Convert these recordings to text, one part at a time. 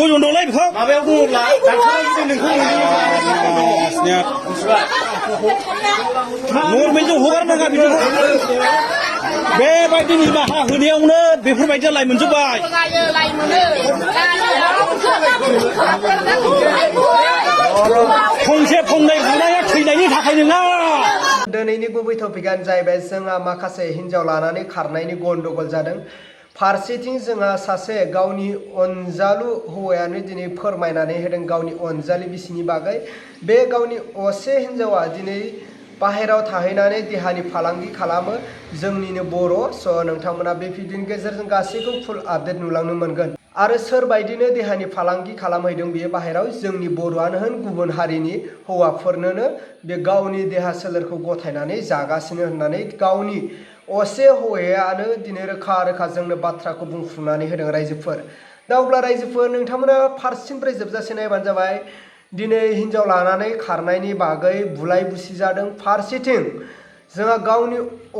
बजनदोंलै बेखौ माबायाव बुङोब्ला डाक्टारा जुदि नोंखौ नर्मेलजों हगारनाङा बिदिखौ बेबायदि निमाहा होनायावनो बेफोरबायदिया लाइ मोनजोब्बाय फंसे फंनै बुनाया थैनायनि थाखाय नङा। दिनैनि गुबै टपिकआनो जाहैबाय जोंहा माखासे हिन्जाव लानानै खारनायनि गन्डगोल जादों। फारसेथिं जोंहा सासे गावनि अनजालु हौवायानो दिनै फोरमायनानै होदों गावनि अनजालि बिसिनि बागै। बे गावनि असे हिन्जावा दिनै बाहेरायाव थाहैनानै देहानि फालांगि खालामो, जोंनिनो बर'। स' नोंथांमोना बे भिडिअनि गेजेरजों गासैखौ फुल आपडेट नुलांनो मोनगोन। आरो सोरबायदिनो देहानि फालांगि खालामहैदों बेयो बाहेरायाव, जोंनि बर'आनो होन गुबुन हारिनि हौवाफोरनोनो बे गावनि देहा सोलेरखौ गथायनानै जागासिनो होननानै गावनि असे हौवायानो दिनै रोखा रोखा जोंनो बाथ्राखौ बुंफुंनानै होदों रायजोफोर। दा अब्ला रायजोफोर नोंथांमोना फारसेनिफ्राय जोबजासे नायबानो जाबाय। दिनै हिन्जाव लानानै खारनायनि बागै बुलाय बुसि जादों। फारसेथिं जोंहा गावनि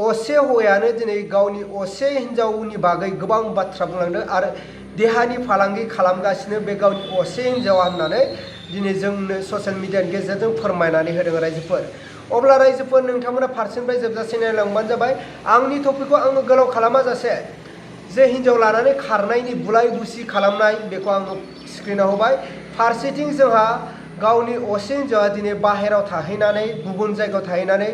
असे हौवायानो दिनै गावनि असे हिन्जावनि बागै गोबां बाथ्रा बुंलांदों आरो देहानि फालांगि खालामगासिनो बे गावनि असे हिन्जावा होननानै दिनै जोंनो ससियेल मिडियानि गेजेरजों फोरमायनानै होदों रायजोफोर। अब्ला रायजोफोर नोंथांमोना फारसेनिफ्राय जोबजासे नायलांबानो जाबाय। आंनि टपिकखौ आङो गोलाव खालामा जासे जे हिन्जाव लानानै खारनायनि बुलाय बुसि खालामनाय बेखौ आङो स्क्रिनाव होबाय। फारसेथिं जोंहा गावनि असे हिन्जावा दिनै बाहेरायाव थाहैनानै गुबुन जायगायाव थाहैनानै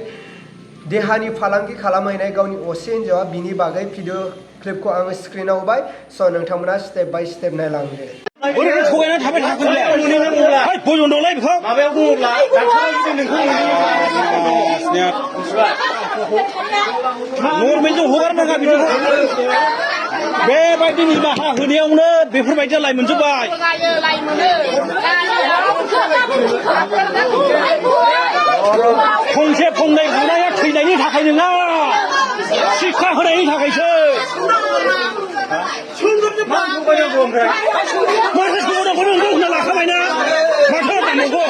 देहानि फालांगि खालामहैनाय गावनि असे हिन्जावा बिनि बागै भिडिअ क्लिपखौ आङो स्क्रिनाव होबाय। स' नोंथांमोना स्टेप बाय स्टेप नायलांदो। ओरैनो थगायनानै थाबाय थाखो बजनदोंलै बेखौ माबायाव बुङोब्ला डाक्टारा जुदि नोंखौ नर्मेलजों हगारनाङा बिदिखौ बेबायदि निमाहा होनायावनो बेफोरबायदिया लाइ मोनजोब्बाय फंसे फंनै बुनाया थैनायनि थाखाय नङा, शिक्षा होनायनि थाखायसो। माथो सोंहरनांगौ नंगौ होनना लाखाबायना माथो दाननांगौ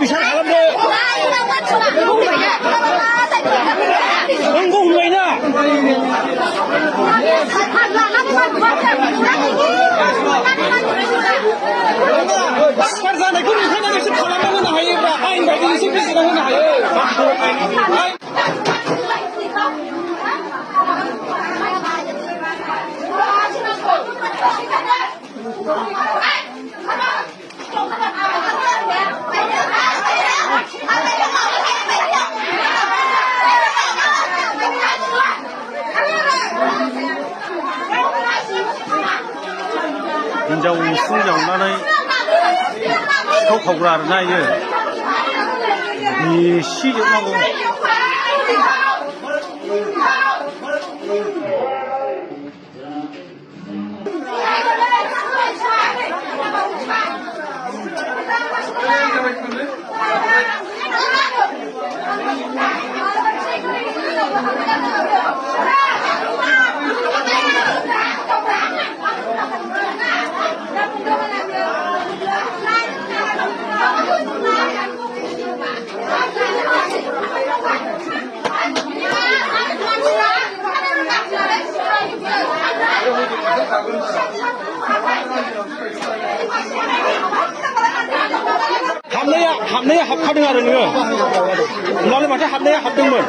बिसार खालामदो नंगौ होनबायना सिखार जानायखौ नुखानानै बिसोर खालामना होनो हायोब्ला आयेन बायदि एसे बिजिरना होनो हायो। हिन्जाव उसुं जावनानै सिखाव खावग्रा आरोना इयो एसेजोबनांगौ। हाबनाया हाबखादों आरो नोङो होमब्लालाय माथो हाबनाया हाबदोंमोन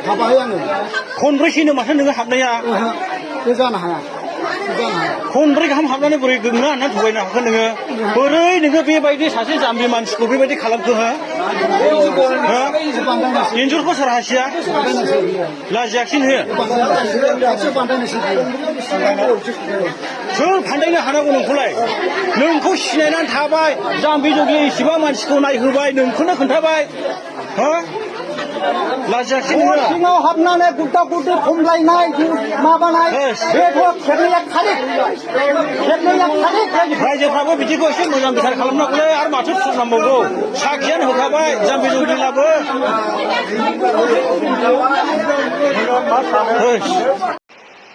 हाबाय आङो खनब्रैसैनो माथो नोङो हाबनाया बे जानो हाया खनब्रै गाहाम हाबनानै बोरै गोंना होननानै थगायनो हाखो नोङो? बोरै नोङो बेबायदि सासे जाम्बि मानसिखौ बेबायदि खालामखो हो? एन्जरखौ सोर हासिया लाजियाखिन हो? सोर फान्दायनो हानांगौ नोंखौलाय? नोंखौ सिनायनानै थाबाय जाम्बि जगि इसेबां मानसिखौ नायहोबाय नोंखौनो खोन्थाबाय हो? लाजियाखै न' नोङो सिङाव हाबनानै गुड्डा गुड्डि खमलायनाय माबानाय बेथ' खेबनैया खालिक खेबनैया खालिक रायजोफ्राबो बिदिखौ एसे मोजां बिचार खालामनांगौलै आरो माथो थुनांबावगौ साखियानो होखाबाय जाम्बि जुम्बिलाबो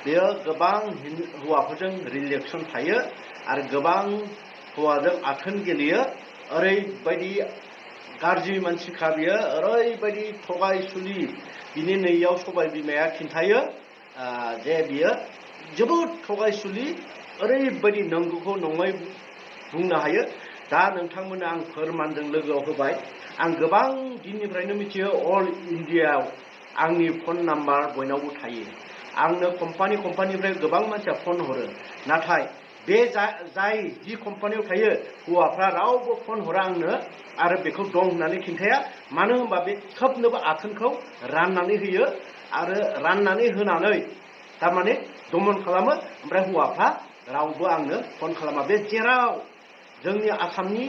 बेयो गोबां हौवाफोरजों रिलेक्सन थायो आरो गोबां हौवाजों आथोन गेलेयो ओरैबायदि गाज्रि मानसिखा बियो ओरैबायदि थगायसुलि बिनि नैयाव सबाय बिमाया खिन्थायो जे बियो जोबोद थगायसुलि ओरैबायदि नंगौखौ नङै बुंनो हायो दा नोंथांमोननो आं फोरमानजों लोगोआव होबाय आं गोबां दिननिफ्रायनो मिथियो अल इन्डियायाव आंनि फन नाम्बार बयनावबो थायो आंनो कम्पानिनिफ्राय गोबां मानसिया फन हरो नाथाय बे जाय जि कम्पानियाव थायो हौवाफ्रा रावबो फन हरा आंनो आरो बेखौ दं होननानै खिन्थाया मानो होनबा बे सोबनोबो आथोनखौ राननानै होयो आरो राननानै होनानै थारमाने दमन खालामो ओमफ्राय हौवाफ्रा रावबो आंनो फन खालामा बे जेराव जोंनि आसामनि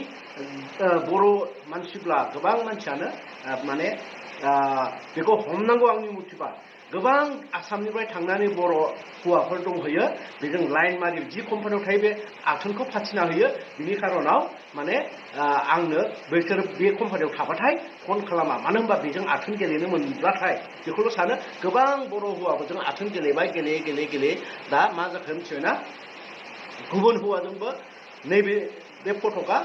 बर' मानसिब्ला गोबां मानसियानो माने बेखौ हमनांगौ आंनि मथिबा गोबां आसामनिफ्राय थांनानै बर' हौवाफोर दंहैयो बेजों लाइन मारि जि कम्पानियाव थायो बे आथोनखौ फाथिना होयो बिनि खारनाव माने आंनो बैसोर बे कम्पानियाव थाबाथाय फन खालामा मानो होनबा बेजों आथोन गेलेनो मोनब्लाथाय बेखौल' सानो गोबां बर' हौवाफोरजों आथोन गेलेबाय गेलेयै दा मा जाखो मिथिबायना गुबुन हौवाजोंबो नैबे बे फटकआ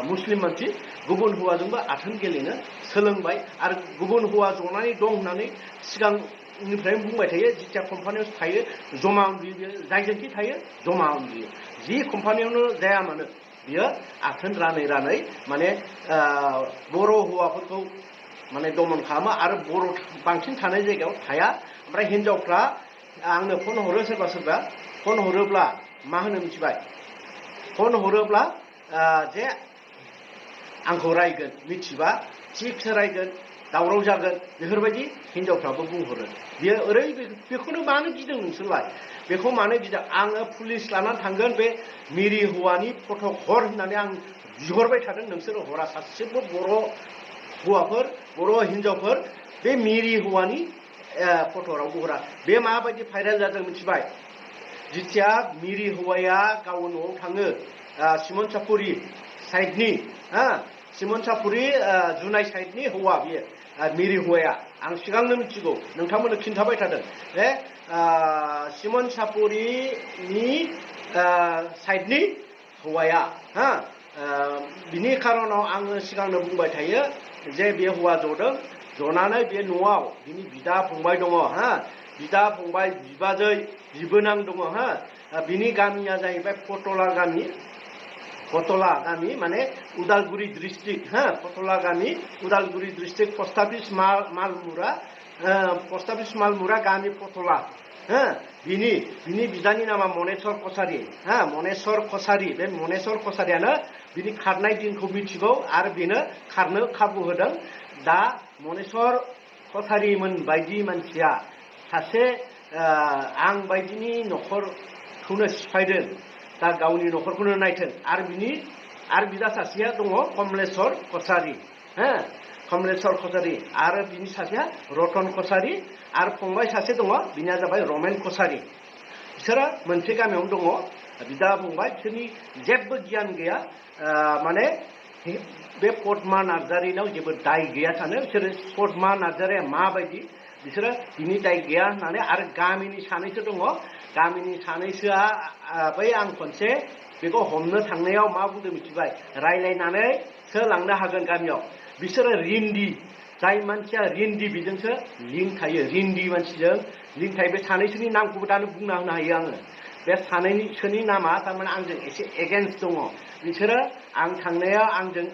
मुस्लिम मानसि गुबुन हौवाजोंबो आथोन गेलेनो सोलोंबाय आरो गुबुन हौवा जनानै दं होननानै सिगांनिफ्रायनो बुंबाय थायो जिथिया कम्पानियाव थायो जमा उन्दुयो जायजोंखि थायो जमा उन्दुयो जि कम्पानियावनो जाया मानो बियो आथोन रानै माने बर' हौवाफोरखौ माने दमन खालामो आरो बर' बांसिन थानाय जायगायाव थाया ओमफ्राय हिनजावफ्रा आंनो फन हरो सोरबा फन हरोब्ला मा होनो मिथिबाय फन हरोब्ला जे आंखौ रायगोन मिथिबा थिगसो रायगोन दावराव जागोन बेफोरबायदि हिनजावफ्राबो बुंहरो बियो बेखौनो मानो गिदों नोंसोरलाय बेखौ मानो गिदों आङो पुलिस लानानै थांगोन बे मिरि हौवानि फट' हर होननानै आं बिहरबाय थादों नोंसोरो हरा सासेबो बर' हौवाफोर बर' हिनजावफोर बे मिरि हौवानि फट' रावबो हरा बे माबायदि भाइरेल जादों मिथिबाय जिथिया मिरि हौवाया गाव न'आव थाङो सिमन सापुरि साइडनि सिमन सापुरि जुनाय साइडनि हौवा बियो मिरि हौवाया आं सिगांनो मिथिगौ नोंथांमोननो खिन्थाबाय थादों बे सिमन सापुरिनि साइडनि हौवाया बिनि खारनाव आङो सिगांनो बुंबाय थायो जे बे हौवा जनानै बे न'आव बिनि बिदा फंबाय दङ बिदा फंबाय बिबाजै बिबोनां दङ बिनि गामिया जाहैबाय पटला गामि माने उदालगुरि डिस्ट्रिक्ट पटला गामि उदालगुरि डिस्ट्रिक्ट पस्ट अफिस मालमुरा गामि पटला बिनि बिदानि नामा मनेस्वर कसारि बे मनेस्वर कसारियानो बिनि खारनाय दिनखौ मिथिगौ आरो बेनो खारनो खाबु होदों दा मनेस्वर कसारिमोन बायदि मानसिया सासे आं बायदिनि न'खरखौनो सिफायदों दा गावनि न'खरखौनो नायथों आरो बिदा सासेया दङ कमलेस्वर कसारि आरो बिनि सासेया रतन कसारि आरो फंबाय सासे दङ बिनिया जाबाय रमेन कसारि बिसोरो मोनसे गामियावनो दङ बिदा फंबाय बिसोरनि जेबो गियान गैया माने बे पद्मा नार्जारिनाव जेबो दाय गैया सानो बिसोरो पद्मा नार्जारिया माबायदि बिसोरो बिनि दाय गैया होननानै आरो गामिनि सानैसो दङ गामिनि सानैसोआ बै आं खनसे बेखौ हमनो थांनायाव मा बुंदों मिथिबाय रायलायनानैसो लांनो हागोन गामियाव बिसोरो रिन्दि जाय मानसिया रिन्दि बेजोंसो लिंक थायो रिन्दि मानसिजों लिंक थायो बे सानैसोनि नामखौबो दानो बुंना होनो हायो आङो बे सानैसोनि नामा थारमाने आंजों एसे एगेन्स्ट दङ बिसोरो आं थांनायाव आंजों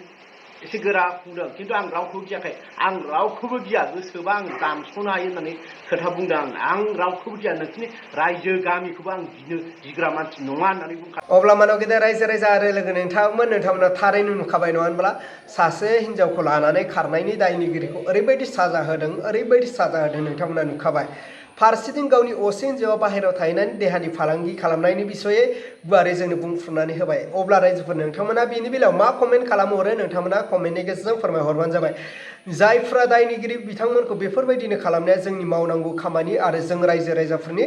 एसे गोरा बुंदों खिन्थु आं रावखौबो गियाखै आं रावखौबो गिया गोसोबा आं दानस'नो हायो होननानै खोथा बुंदों आं रावखौबो गिया नोंसिनि रायजो गामिखौबो आं गिग्रा मानसि नङा होननानै बुंखादों अब्ला मानाव गेदेर रायजो राजा आरो लोगो नोंथांमोना थारैनो नुखाबाय नङा होनब्ला सासे हिनजावखौ लानानै खारनायनि दायनिगिरिखौ ओरैबायदि साजा होदों नोंथांमोना नुखाबाय फारसेथिं गावनि असे हिन्जावा बाहेरायाव थाहैनानै देहानि फालांगि खालामनायनि बिसयै गुवारै जोंनो बुंफ्रुनानै होबाय। अब्ला रायजोफोर नोंथांमोना बेनि बेलायाव मा कमेन्ट खालामहरो नोंथांमोना कमेन्टनि गेजेरजों फोरमायहरबानो जाबाय। जायफ्रा दायनिगिरि बिथांमोनखौ बेफोरबायदिनो खालामनाया जोंनि मावनांगौ खामानि आरो जों रायजो राजाफोरनि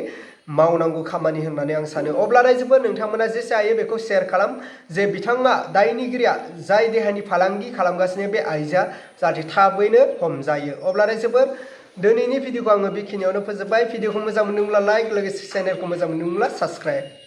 मावनांगौ खामानि होननानै आं सानो। अब्ला रायजोफोर नोंथांमोना जेसे हायो बेखौ शेयार खालाम जे बिथाङा दायनिगिरिया जाय देहानि फालांगि खालामगासिनो बे आइजोआ जाहाथे थाबैनो हमजायो। अब्ला रायजोफोर दिनैनि भिडिअखौ आङो बेखिनियावनो फोजोबबाय। भिडिअखौ मोजां मोनदोंब्ला लाइक लोगोसे चेनेलखौ मोजां मोनदोंब्ला साबस्क्राइब।